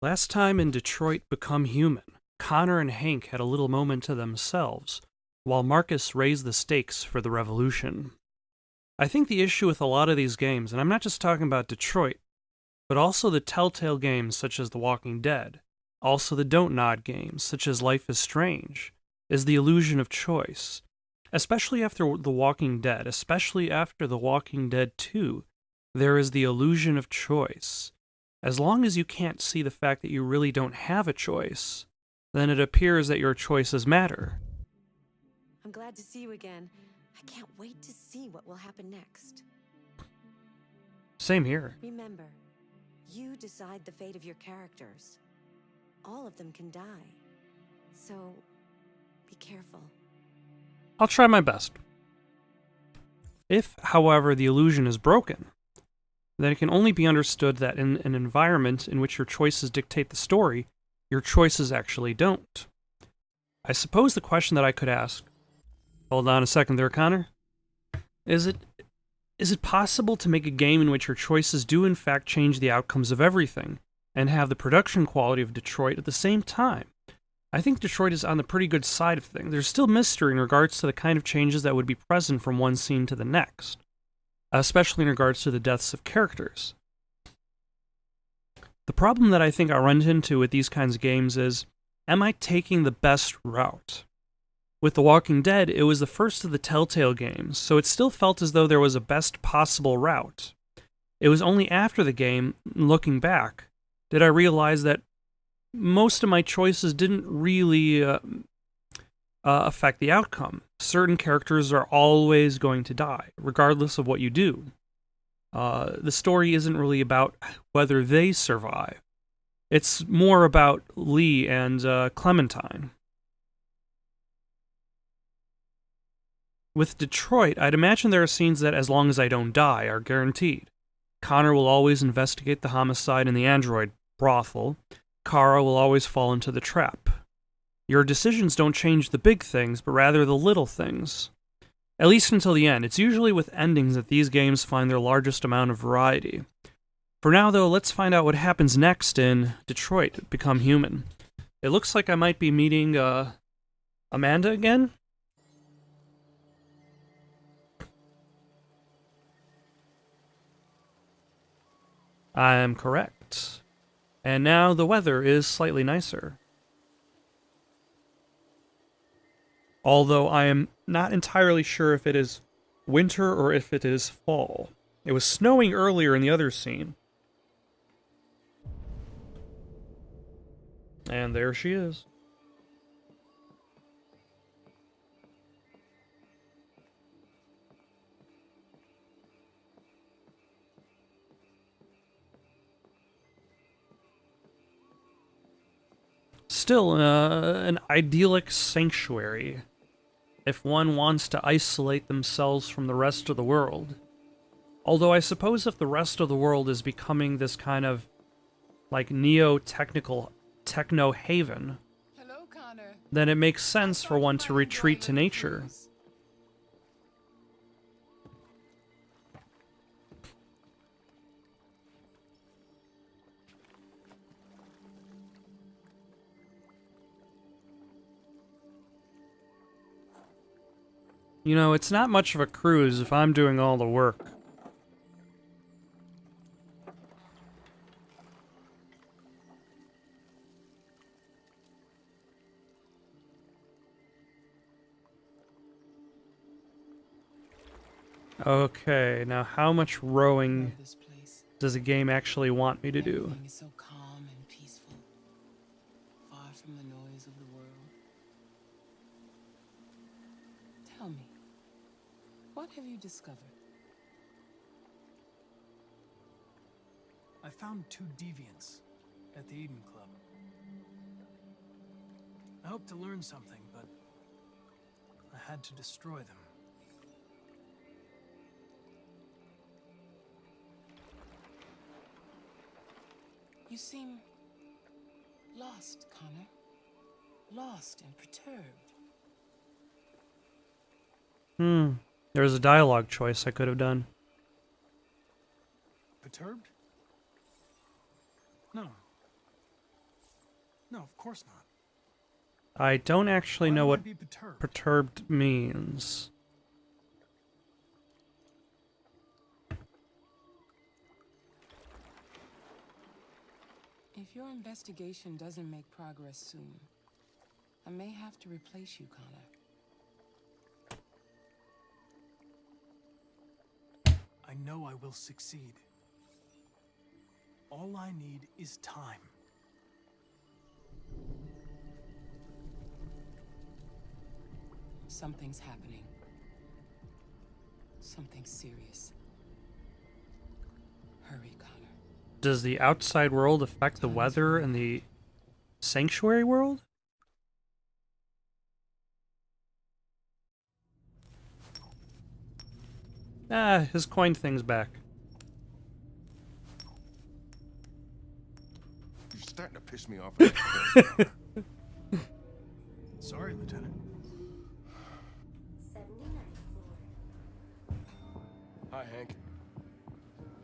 Last time in Detroit Become Human, Connor and Hank had a little moment to themselves, while Marcus raised the stakes for the revolution. I think the issue with a lot of these games, and I'm not just talking about Detroit, but also the Telltale games such as The Walking Dead, also the Don't Nod games such as Life is Strange, is the illusion of choice. Especially after The Walking Dead, especially after The Walking Dead 2, there is the illusion of choice. As long as you can't see the fact that you really don't have a choice, then it appears that your choices matter. I'm glad to see you again. I can't wait to see what will happen next. Same here. Remember, you decide the fate of your characters. All of them can die. So, be careful. I'll try my best. If, however, the illusion is broken, then it can only be understood that in an environment in which your choices dictate the story, your choices actually don't. I suppose the question that I could ask, hold on a second there, Connor, is it possible to make a game in which your choices do in fact change the outcomes of everything, and have the production quality of Detroit at the same time? I think Detroit is on the pretty good side of things. There's still mystery in regards to the kind of changes that would be present from one scene to the next, especially in regards to the deaths of characters. The problem that I think I run into with these kinds of games is, am I taking the best route? With The Walking Dead, it was the first of the Telltale games, so it still felt as though there was a best possible route. It was only after the game, looking back, did I realize that most of my choices didn't really affect the outcome. Certain characters are always going to die, regardless of what you do. The story isn't really about whether they survive. It's more about Lee and Clementine. With Detroit, I'd imagine there are scenes that, as long as I don't die, are guaranteed. Connor will always investigate the homicide in the android brothel. Kara will always fall into the trap. Your decisions don't change the big things, but rather the little things. At least until the end. It's usually with endings that these games find their largest amount of variety. For now, though, let's find out what happens next in Detroit Become Human. It looks like I might be meeting Amanda again. I am correct. And now the weather is slightly nicer. Although I am not entirely sure if it is winter or if it is fall. It was snowing earlier in the other scene. And there she is. Still, an idyllic sanctuary, if one wants to isolate themselves from the rest of the world. Although I suppose if the rest of the world is becoming this kind of, like, neo-technical techno haven, Hello, Connor. then it makes sense for one to retreat to nature. You know, it's not much of a cruise if I'm doing all the work. Okay, now how much rowing does a game actually want me to do? Everything is so calm and peaceful, far from the noise of the world. Tell me, what have you discovered? I found 2 deviants at the Eden Club. I hoped to learn something, but I had to destroy them. You seem lost, Connor. Lost and perturbed. There's a dialogue choice I could have done. Perturbed? No. No, of course not. I don't actually Why know would what I be perturbed? perturbed means. If your investigation doesn't make progress soon, I may have to replace you, Connor. I know I will succeed. All I need is time. Something's happening. Something serious. Hurry, Connor. Does the outside world affect the weather in the sanctuary world? Ah, his coin thing's back. You're starting to piss me off. A bit. Sorry, Lieutenant. 79 floor. Hi, Hank.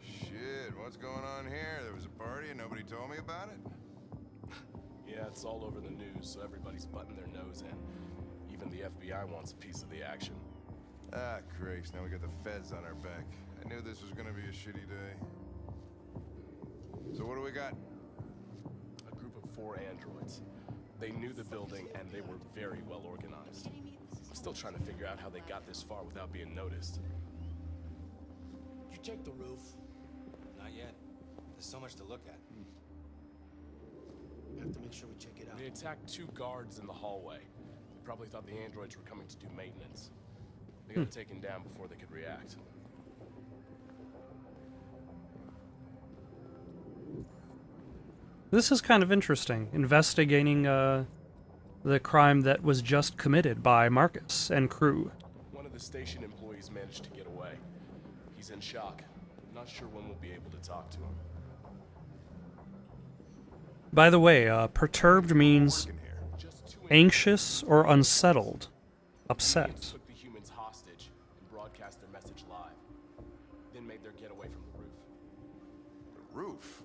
Shit, what's going on here? There was a party and nobody told me about it? Yeah, it's all over the news, so everybody's butting their nose in. Even the FBI wants a piece of the action. Ah, Christ, now we got the feds on our back. I knew this was gonna be a shitty day. So what do we got? A group of 4 androids. They knew the building, and they were very well organized. I'm still trying to figure out how they got this far without being noticed. Did you check the roof? Not yet. There's so much to look at. We have to make sure we check it out. They attacked 2 guards in the hallway. They probably thought the androids were coming to do maintenance. They got them taken down before they could react. This is kind of interesting, investigating the crime that was just committed by Marcus and crew. One of the station employees managed to get away. He's in shock. Not sure when we'll be able to talk to him. By the way, perturbed means Working here. Just 2 anxious or unsettled, Aliens upset. took the humans hostage and broadcast their message live. Then made their getaway from the roof. The roof?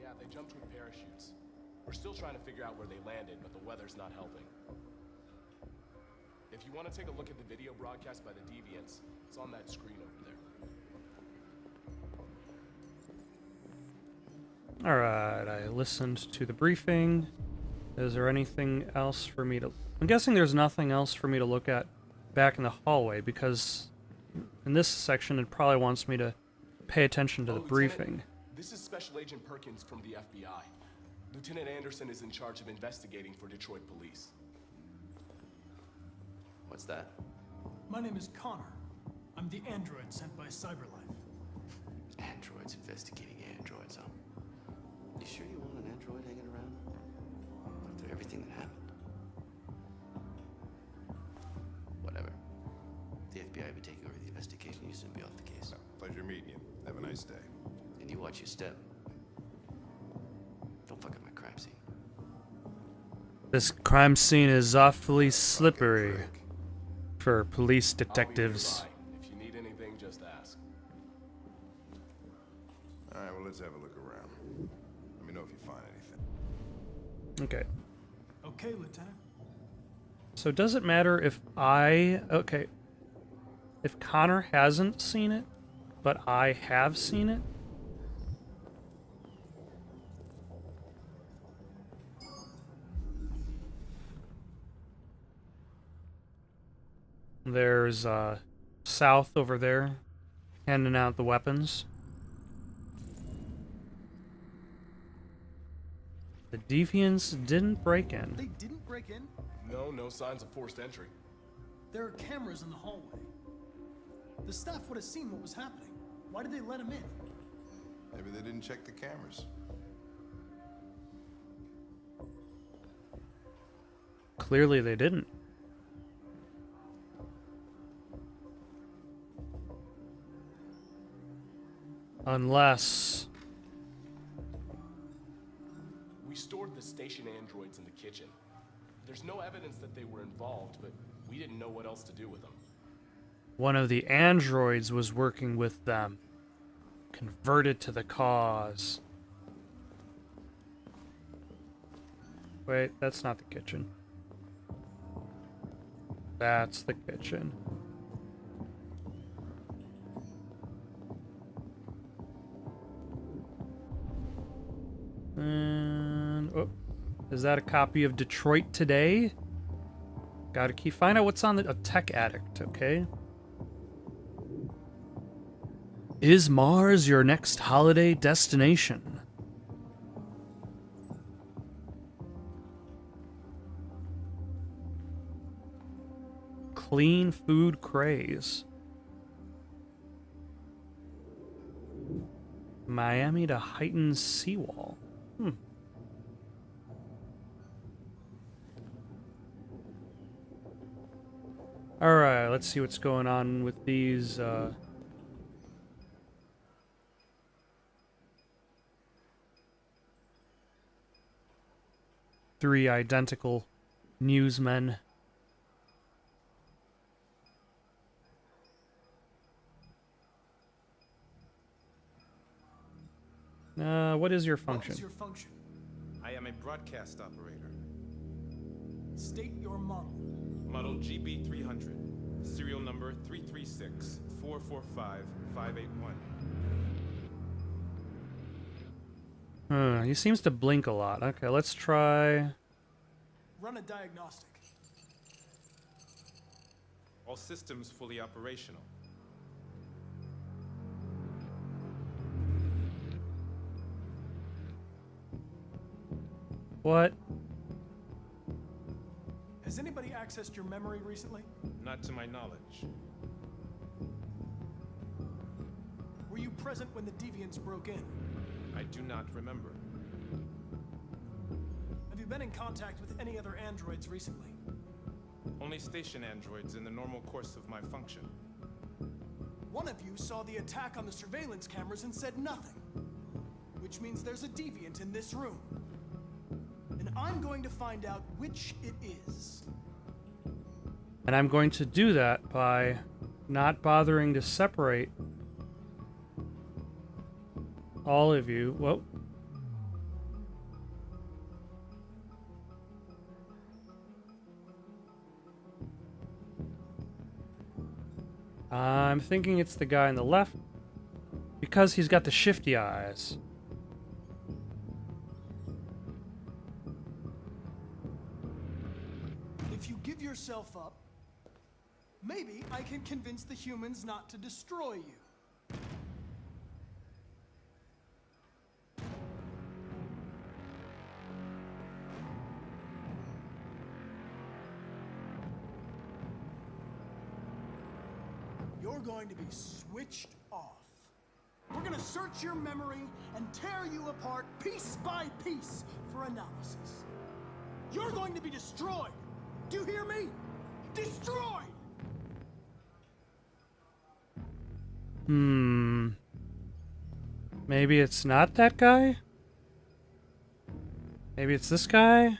Yeah, they jumped with parachutes. We're still trying to figure out where they landed, but the weather's not helping. If you want to take a look at the video broadcast by the Deviants, it's on that screen over there. Alright, I listened to the briefing. Is there anything else for me to... I'm guessing there's nothing else for me to look at back in the hallway, because in this section it probably wants me to pay attention to the Lieutenant, briefing. This is Special Agent Perkins from the FBI. Lieutenant Anderson is in charge of investigating for Detroit police. What's that? My name is Connor. I'm the android sent by Cyberlife. Androids investigating androids, huh? You sure you want an android hanging around? After everything that happened? Whatever. The FBI will be taking over the investigation. You soon be off the case. Pleasure meeting you. Have a nice day. And you watch your step. Don't fuck up my crime scene. This crime scene is awfully slippery Prick. for police I'll be detectives. nearby. If you need anything, just ask. All right, well, let's have a look around. Let me know if you find anything. Okay. Okay, Lieutenant. So does it matter if okay, if Connor hasn't seen it, but I have seen it? There's South over there, handing out the weapons. The Deviants didn't break in. They didn't break in. No signs of forced entry. There are cameras in the hallway. The staff would have seen what was happening. Why did they let him in? Maybe they didn't check the cameras. Clearly they didn't. Unless... We stored the station androids in the kitchen. There's no evidence that they were involved, but we didn't know what else to do with them. one of the androids was working with them. Converted to the cause. Wait, that's not the kitchen. That's the kitchen. And oh, is that a copy of Detroit Today? Gotta find out what's on a Tech Addict, okay? Is Mars your next holiday destination? Clean food craze. Miami to heighten seawall. Alright, let's see what's going on with these, three identical newsmen. What is your function? What is your function? I am a broadcast operator. State your model. Model GB300. Serial number 336-445-581. He seems to blink a lot. Okay, let's try... Run a diagnostic. All systems fully operational. What? Has anybody accessed your memory recently? Not to my knowledge. Were you present when the deviants broke in? I do not remember. Have you been in contact with any other androids recently? Only station androids in the normal course of my function. One of you saw the attack on the surveillance cameras and said nothing. Which means there's a deviant in this room. And I'm going to find out which it is. And I'm going to do that by not bothering to separate all of you. Whoa. I'm thinking it's the guy on the left because he's got the shifty eyes. If you give yourself up, maybe I can convince the humans not to destroy you. You're going to be switched off. We're gonna search your memory and tear you apart piece by piece for analysis. You're going to be destroyed. Do you hear me? Destroyed! Maybe it's not that guy? Maybe it's this guy?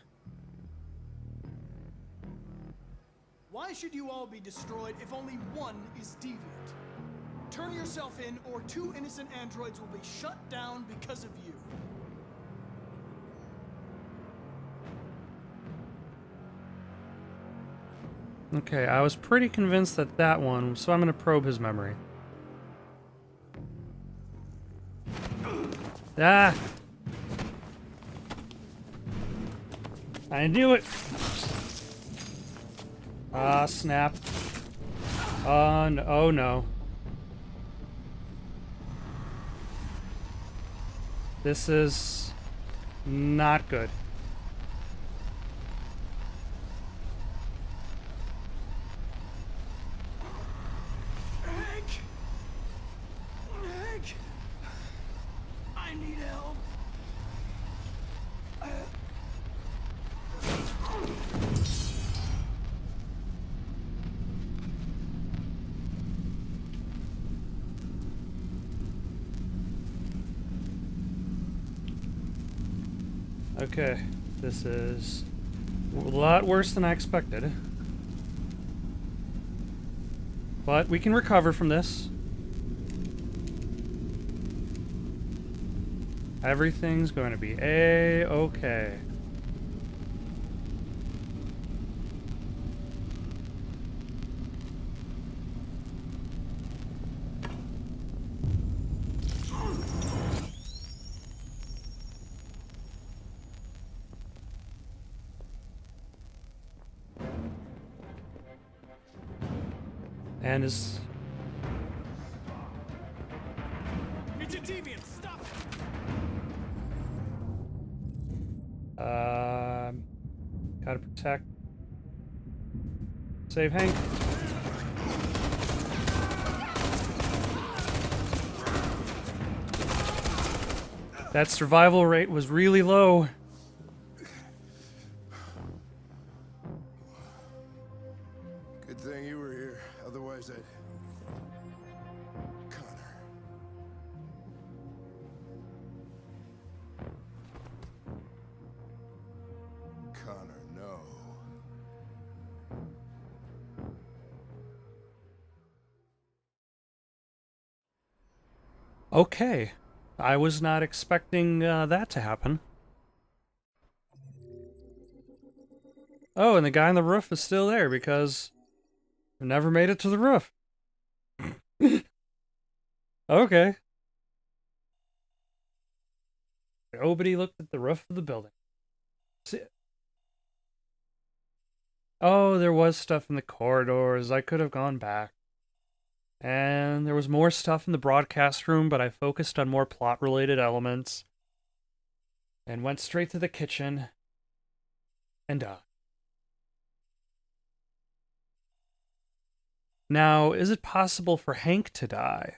Why should you all be destroyed if only one is deviant? Turn yourself in, or 2 innocent androids will be shut down because of you. Okay, I was pretty convinced that that one, so I'm gonna probe his memory. Ah! I knew it! Ah, snap. Oh no. This is not good. Hank! Hank! I need help. Okay, this is a lot worse than I expected. But we can recover from this. Everything's going to be A-okay. And is... It's a deviant. Stop it. Gotta protect. Save Hank. That survival rate was really low. Good thing you were here. Otherwise, I'd... Connor. Connor, no. Okay. I was not expecting that to happen. Oh, and the guy on the roof is still there because I never made it to the roof. Okay. Nobody looked at the roof of the building. Oh, there was stuff in the corridors. I could have gone back. And there was more stuff in the broadcast room, but I focused on more plot-related elements. And went straight to the kitchen. And died. Now, is it possible for Hank to die?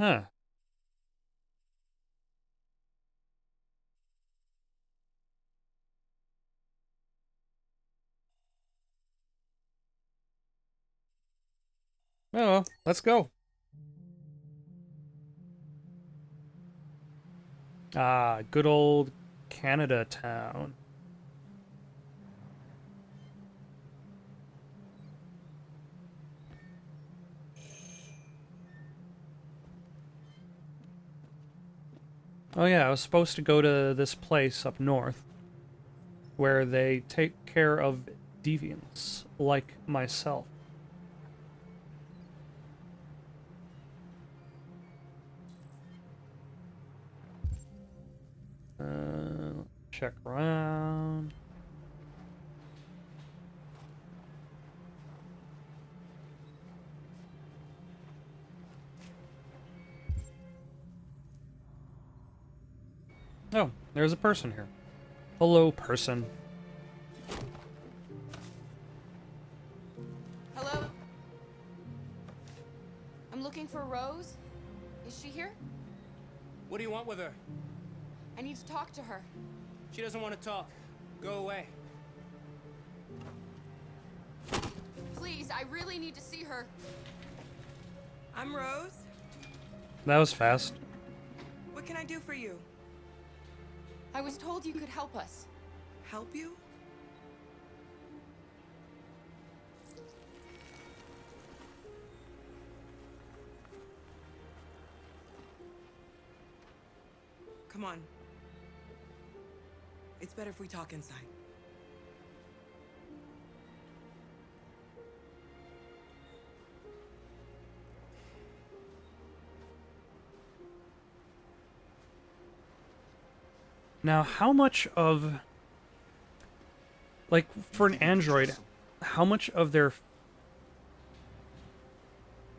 Huh. Oh, well, let's go. Ah, good old Canada town. Oh yeah, I was supposed to go to this place up north where they take care of deviants like myself. Check around. Oh, there's a person here. Hello, person. Hello? I'm looking for Rose. Is she here? What do you want with her? I need to talk to her. She doesn't want to talk. Go away. Please, I really need to see her. I'm Rose. That was fast. What can I do for you? I was told you could help us. Help you? Come on. It's better if we talk inside. Now, how much of... Like, for an android, how much of their...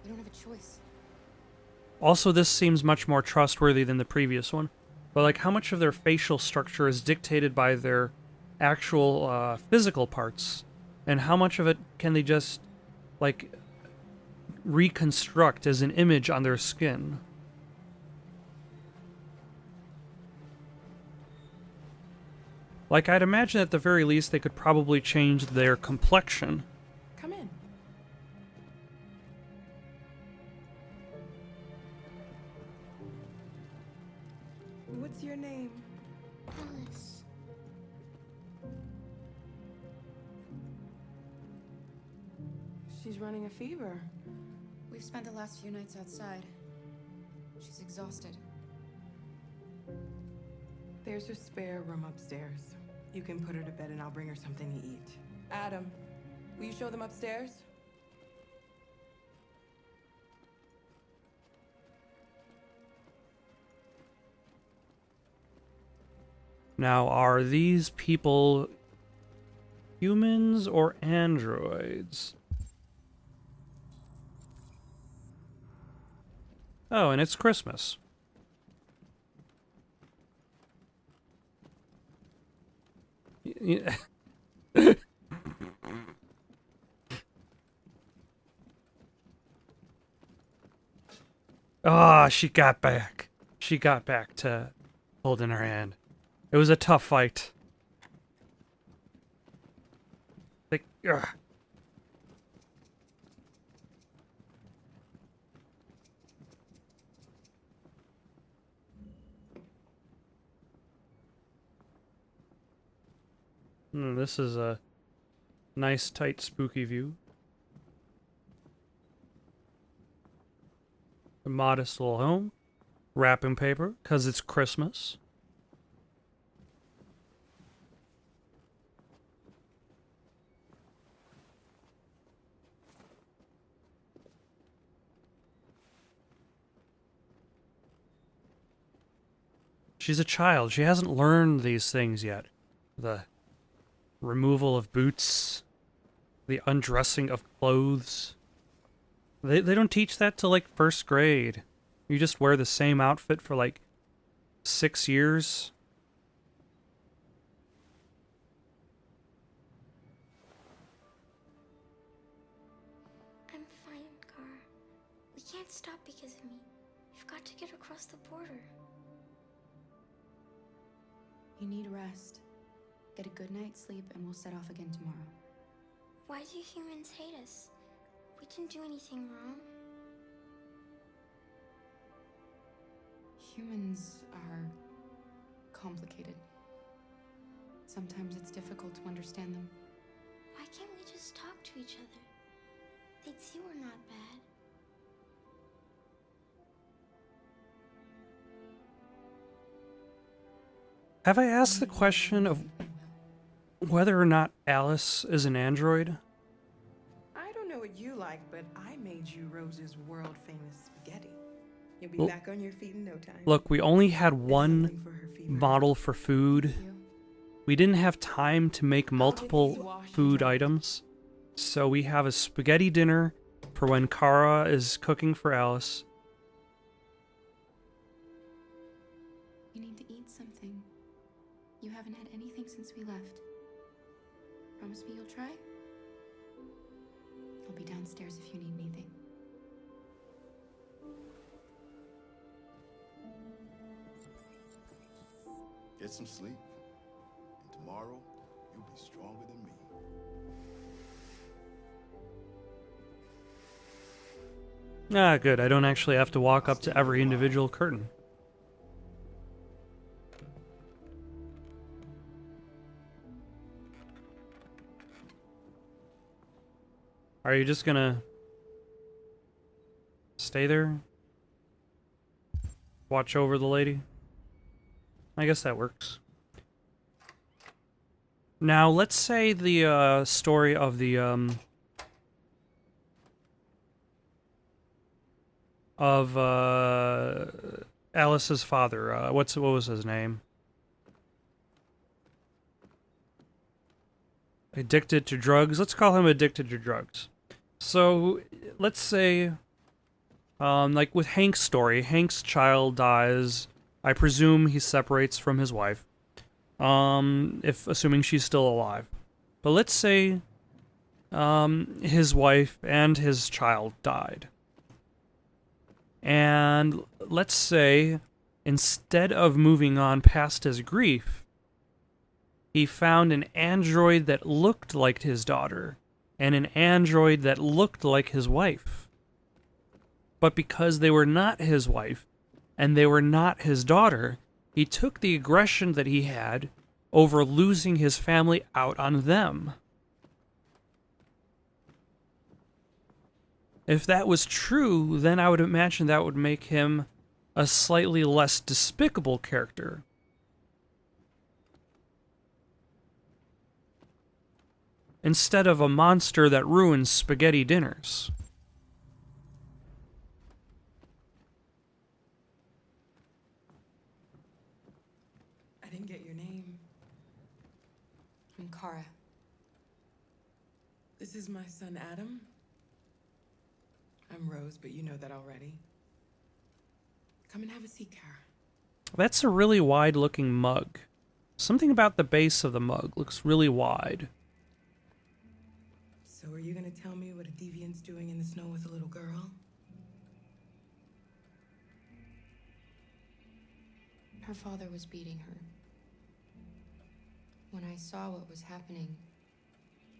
We don't have a choice. Also, this seems much more trustworthy than the previous one. But, like, how much of their facial structure is dictated by their actual physical parts? And how much of it can they just, like, reconstruct as an image on their skin? Like, I'd imagine at the very least they could probably change their complexion. Come in. What's your name? Alice. She's running a fever. We've spent the last few nights outside. She's exhausted. There's your spare room upstairs. You can put her to bed and I'll bring her something to eat. Adam, will you show them upstairs? Now, are these people Humans or androids? Oh, and it's Christmas. Ah, she got back. She got back to holding her hand. It was a tough fight. Like, ugh. This is a nice, tight, spooky view. A modest little home. Wrapping paper, because it's Christmas. She's a child. She hasn't learned these things yet. The removal of boots, the undressing of clothes. They don't teach that till like first grade. You just wear the same outfit for like 6 years. I'm fine, Kara. We can't stop because of me. You've got to get across the border. You need rest. Get a good night's sleep and we'll set off again tomorrow. Why do humans hate us? We didn't do anything wrong. Humans are complicated. Sometimes it's difficult to understand them. Why can't we just talk to each other? They'd see we're not bad. Have I asked the question of whether or not Alice is an android? I don't know what you like, but I made you Rose's world-famous spaghetti. You'll be L- back on your feet in no time. Look, we only had There's one something for her fever. model for food. We didn't have time to make multiple food items. So we have a spaghetti dinner for when Kara is cooking for Alice. You need to eat something. You haven't had anything since we left. Promise me you'll try? I'll be downstairs if you need anything. Get some sleep. And tomorrow, you'll be stronger than me. Ah, good. I don't actually have to walk up to every individual curtain. Are you just gonna stay there? Watch over the lady? I guess that works. Now, let's say the story of the Alice's father. What was his name? Addicted to drugs. Let's call him addicted to drugs. So, let's say, like with Hank's story, Hank's child dies. I presume he separates from his wife. Assuming she's still alive. But let's say, his wife and his child died. And let's say, instead of moving on past his grief, he found an android that looked like his daughter, and an android that looked like his wife. But because they were not his wife, and they were not his daughter, he took the aggression that he had over losing his family out on them. If that was true, then I would imagine that would make him a slightly less despicable character. Instead of a monster that ruins spaghetti dinners. I didn't get your name. I'm Kara. This is my son, Adam. I'm Rose, but you know that already. Come and have a seat, Kara. That's a really wide-looking mug. Something about the base of the mug looks really wide. So are you gonna tell me what a deviant's doing in the snow with a little girl? Her father was beating her. When I saw what was happening,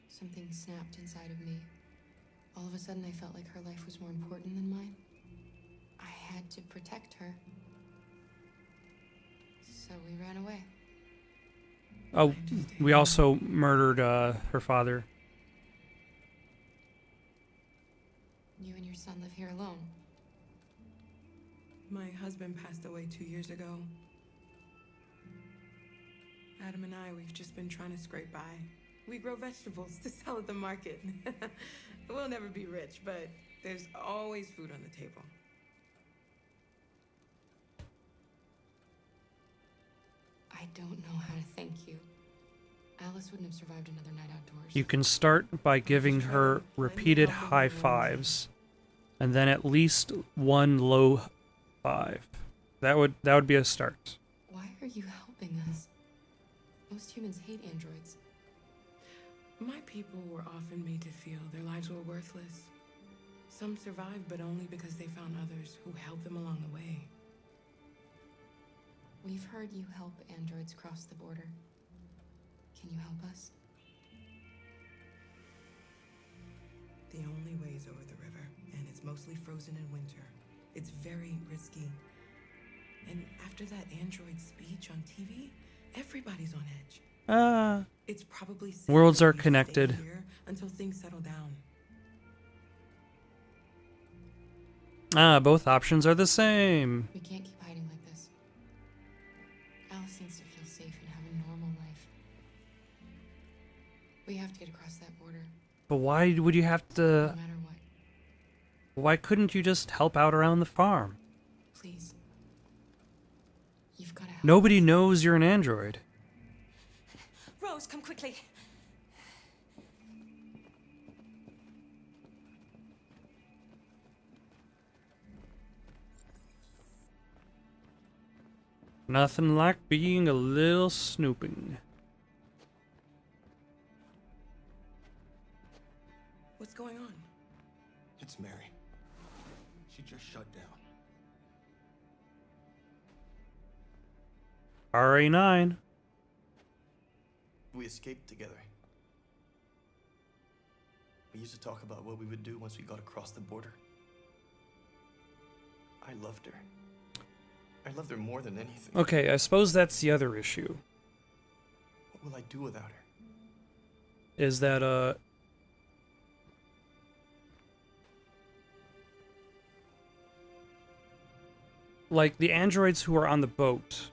something snapped inside of me. All of a sudden, I felt like her life was more important than mine. I had to protect her. So we ran away. Oh, we also murdered her father. You and your son live here alone. My husband passed away 2 years ago. Adam and I, we've just been trying to scrape by. We grow vegetables to sell at the market. We'll never be rich, but there's always food on the table. I don't know how to thank you. Alice wouldn't have survived another night outdoors. You can start by giving her repeated high fives, and then at least one low five. That would be a start. Why are you helping us? Most humans hate androids. My people were often made to feel their lives were worthless. Some survived, but only because they found others who helped them along the way. We've heard you help androids cross the border. Can you help us? The only way is over the river, and it's mostly frozen in winter. It's very risky. And after that android speech on TV, everybody's on edge. It's probably worlds are safer we connected. stay here until things settle down. Both options are the same. We can't keep hiding like this. Alice needs to feel safe and have a normal life. We have to get across that border, But why would you have to... no matter what. Why couldn't you just help out around the farm? Please. You've got to help. Nobody knows you're an android. Rose, come quickly. Nothing like being a little snooping. What's going on? It's Mary. She just shut down. RA9. We escaped together. We used to talk about what we would do once we got across the border. I loved her. I loved her more than anything. Okay, I suppose that's the other issue. What will I do without her? Is that, like, the androids who are on the boat,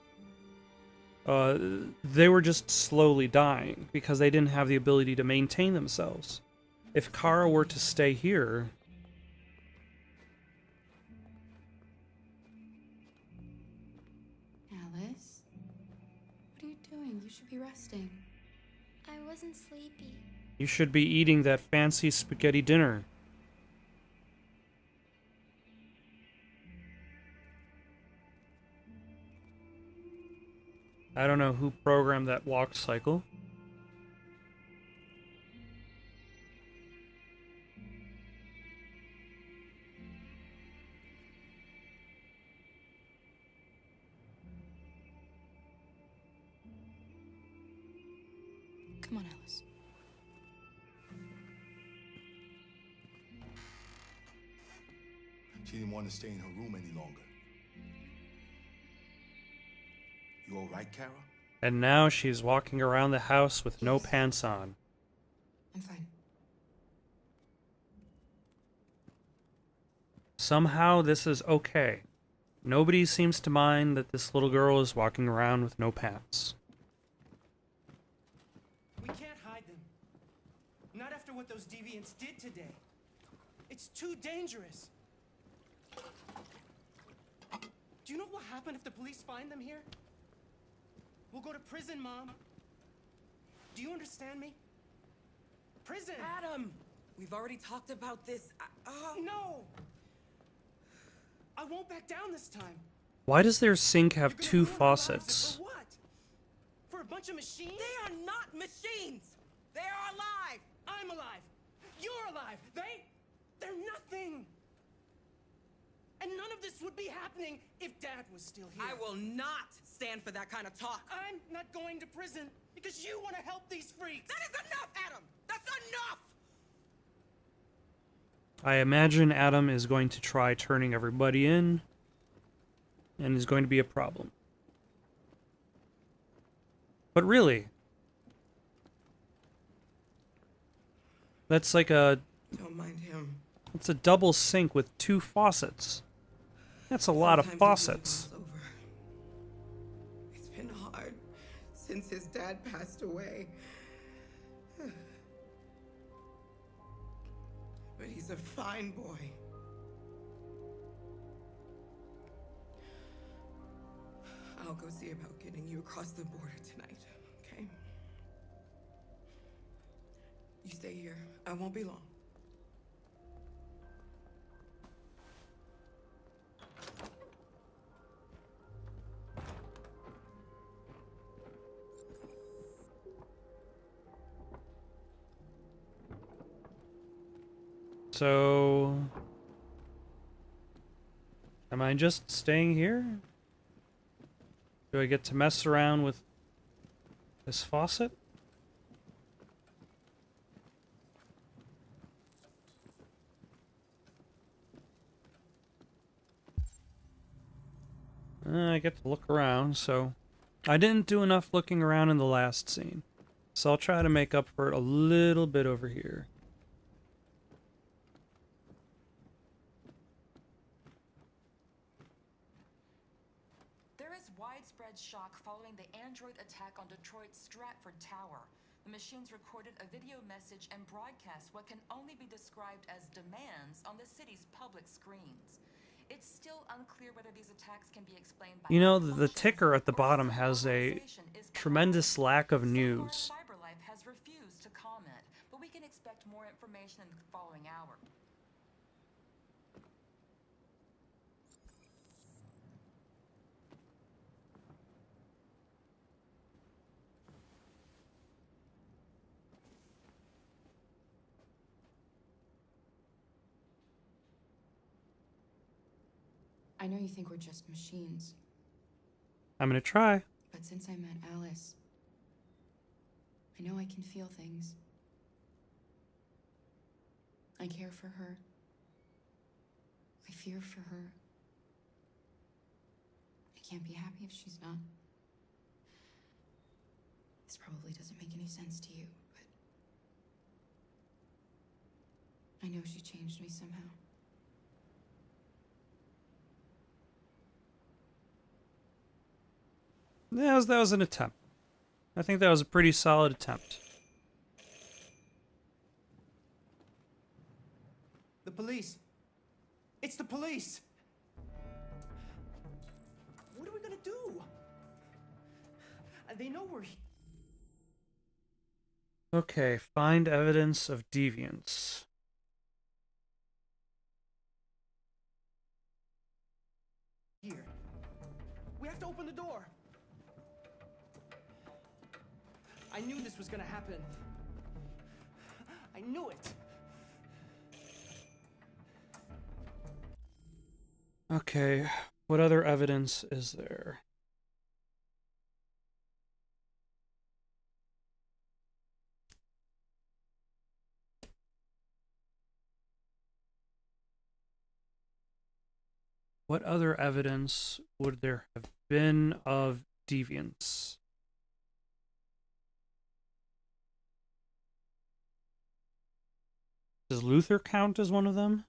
they were just slowly dying because they didn't have the ability to maintain themselves. If Kara were to stay here... Alice? What are you doing? You should be resting. I wasn't sleepy. You should be eating that fancy spaghetti dinner. I don't know who programmed that walk cycle. Come on, Alice. She didn't want to stay in her room any longer. You all right, Kara? And now she's walking around the house with no Yes. pants on. I'm fine. Somehow this is okay. Nobody seems to mind that this little girl is walking around with no pants. We can't hide them. Not after what those deviants did today. It's too dangerous. Do you know what will happen if the police find them here? We'll go to prison, Mom. Do you understand me? Prison! Adam! We've already talked about this. No! I won't back down this time. Why does their sink have You're gonna two ruin our lives faucets? For what? For a bunch of machines? They are not machines! They are alive! I'm alive! You're alive! They're nothing! And none of this would be happening if Dad was still here. I will not stand for that kind of talk. I'm not going to prison because you want to help these freaks. That is enough, Adam! That's enough! I imagine Adam is going to try turning everybody in, and is going to be a problem. But really, that's like a... Don't mind him. It's a double sink with two faucets. That's a lot of faucets. It's been hard since his dad passed away. But he's a fine boy. I'll go see about getting you across the border tonight, okay? You stay here. I won't be long. So... am I just staying here? Do I get to mess around with this faucet? I get to look around, so... I didn't do enough looking around in the last scene. So I'll try to make up for it a little bit over here. Widespread shock following the android attack on Detroit's Stratford Tower. The machines recorded a video message and broadcast what can only be described as demands on the city's public screens. It's still unclear whether these attacks can be explained by... You know, the ticker at the bottom has a tremendous lack of news. CyberLife has refused to comment, but we can expect more information in the following hour. I know you think we're just machines, I'm gonna try. but since I met Alice, I know I can feel things. I care for her. I fear for her. I can't be happy if she's not. This probably doesn't make any sense to you, but I know she changed me somehow. Yeah, that was an attempt. I think that was a pretty solid attempt. The police. It's the police. What are we gonna do? They know we're Okay, find evidence of deviance. here. We have to open the door. I knew this was gonna happen. I knew it. Okay, what other evidence is there? What other evidence would there have been of deviance? Does Luther count as one of them?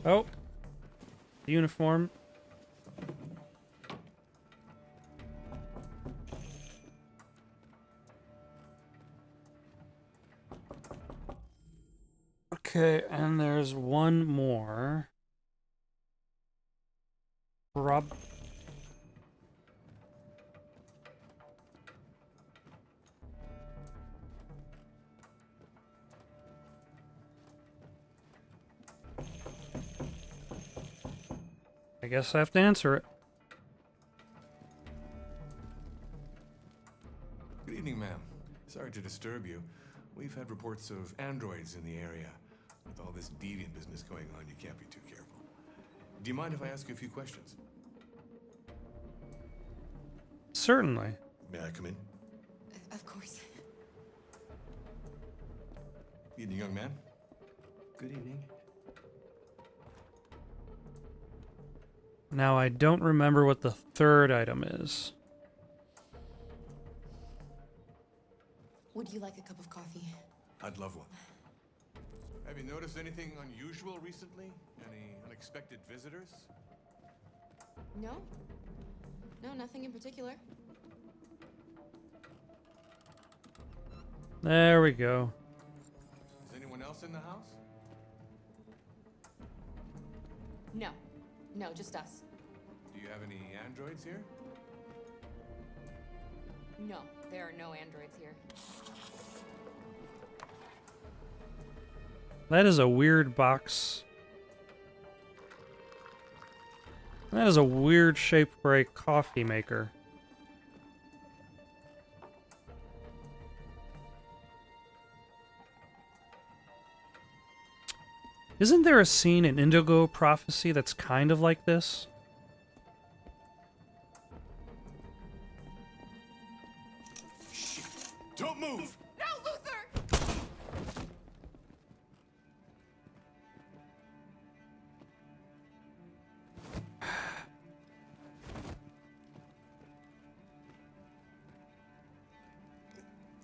Oh, the uniform. Okay, and there's one more. Rob. I guess I have to answer it. Good evening, ma'am. Sorry to disturb you. We've had reports of androids in the area. With all this deviant business going on, you can't be too careful. Do you mind if I ask you a few questions? Certainly. May I come in? Of course. Evening, young man. Good evening. Now, I don't remember what the third item is. Would you like a cup of coffee? I'd love one. Have you noticed anything unusual recently? Any unexpected visitors? No? No, nothing in particular. There we go. Is anyone else in the house? No. No, just us. Do you have any androids here? No, there are no androids here. That is a weird box. That is a weird shape for a coffee maker. Isn't there a scene in Indigo Prophecy that's kind of like this? Shit! Don't move! No, Luther!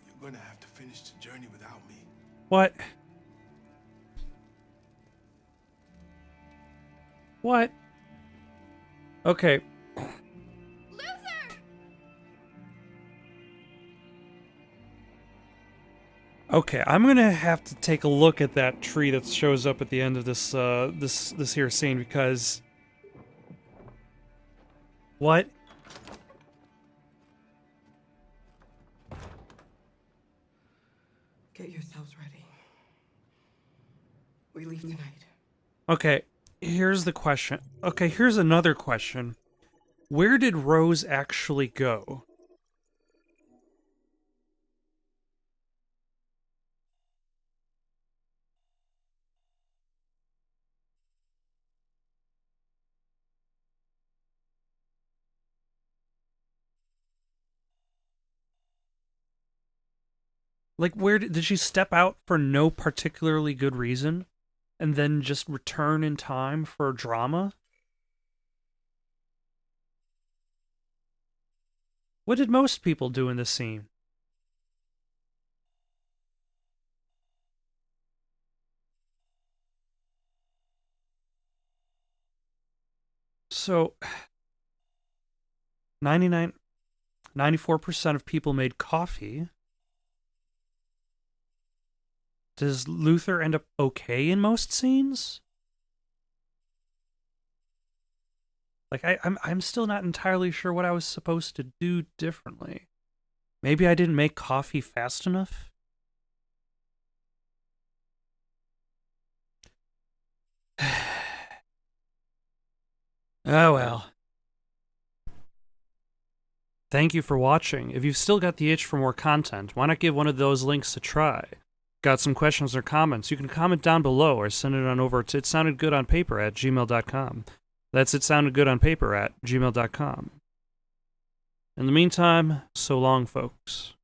You're gonna have to finish the journey without me. What? What? Okay. Luther! Okay, I'm gonna have to take a look at that tree that shows up at the end of this this here scene because what? Get yourselves ready. We leave tonight. Okay, here's the question. Okay, here's another question. Where did Rose actually go? Like, where did she step out for no particularly good reason? And then just return in time for drama? What did most people do in this scene? So, 94% of people made coffee. Does Luther end up okay in most scenes? Like, I'm still not entirely sure what I was supposed to do differently. Maybe I didn't make coffee fast enough? Oh well. Thank you for watching. If you've still got the itch for more content, why not give one of those links a try? Got some questions or comments? You can comment down below or send it on over to itsoundedgoodonpaper@gmail.com. That's itsoundedgoodonpaper@gmail.com. In the meantime, so long, folks.